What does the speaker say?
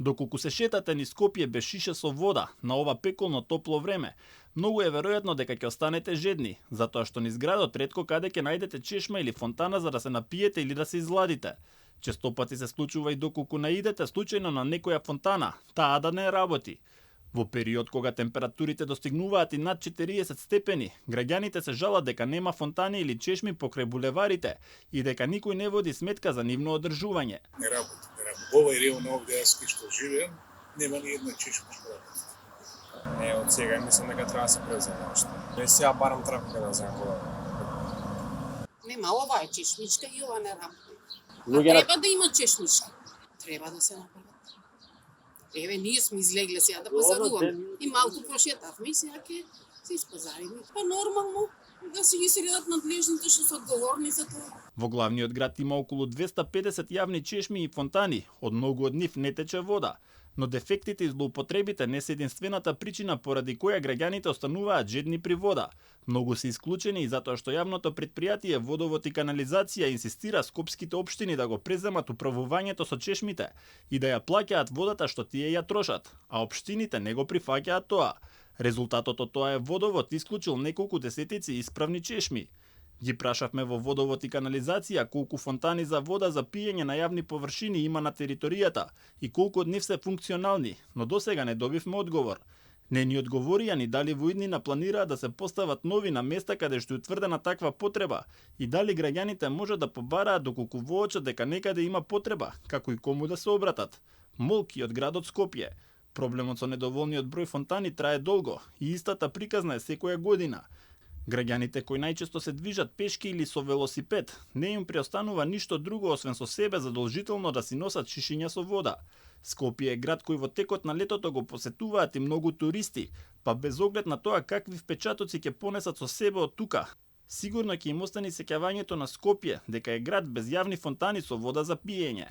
Доколку се шетате низ Скопје без шише со вода на ова пеколно топло време, многу е веројатно дека ќе останете жедни, затоа што низ градот ретко каде ќе најдете чешма или фонтана за да се напиете или да се изладите. Честопати се случува и доколку наидете случајно на некоја фонтана, таа да не работи. Во период кога температурите достигнуваат и над 40 степени, граѓаните се жалат дека нема фонтани или чешми покрај булеварите и дека никој не води сметка за нивно одржување. Не работи. Во овој район овде јас што живеам, нема ни една чешма што работи. Не, од сега мислам дека треба да се преземе нешто. Веќе сега барам трафика да земам вода. Нема, ова е чешмичка и ова не работи. Треба да има чешмичка. Треба да се направи. Еве, ние сме излегле сега да пазаруваме. И малку прошетавме и сега ќе се испазариме. Па нормално да си ги средат надлежните што се одговорни за тоа. Во главниот град има околу 250 јавни чешми и фонтани, од многу од нив не тече вода. Но дефектите и злоупотребите не се единствената причина поради која граѓаните остануваат жедни при вода. Многу се исклучени и затоа што јавното претпријатие Водовод и канализација инсистира скопските општини да го преземат управувањето со чешмите и да ја плаќаат водата што тие ја трошат, а општините не го прифаќаат тоа. Резултатот од тоа е Водовод исклучил неколку десетици исправни чешми. Ги прашавме во Водовод и канализација колку фонтани за вода за пиење на јавни површини има на територијата и колку од нив се функционални, но досега не добивме одговор. Не ни одговорија ни дали во иднина планираат да се постават нови на места каде што е утврдена таква потреба и дали граѓаните може да побараат доколку воочат дека некаде има потреба, како и кому да се обратат. Молки од градот Скопје. Проблемот со недоволниот број фонтани трае долго и истата приказна е секоја година. Граѓаните кои најчесто се движат пешки или со велосипед, не им преостанува ништо друго освен со себе задолжително да си носат шишиња со вода. Скопје е град кој во текот на летото го посетуваат и многу туристи, па без оглед на тоа какви впечатоци ќе понесат со себе од тука, сигурно ќе им остане сеќавањето на Скопје дека е град без јавни фонтани со вода за пиење.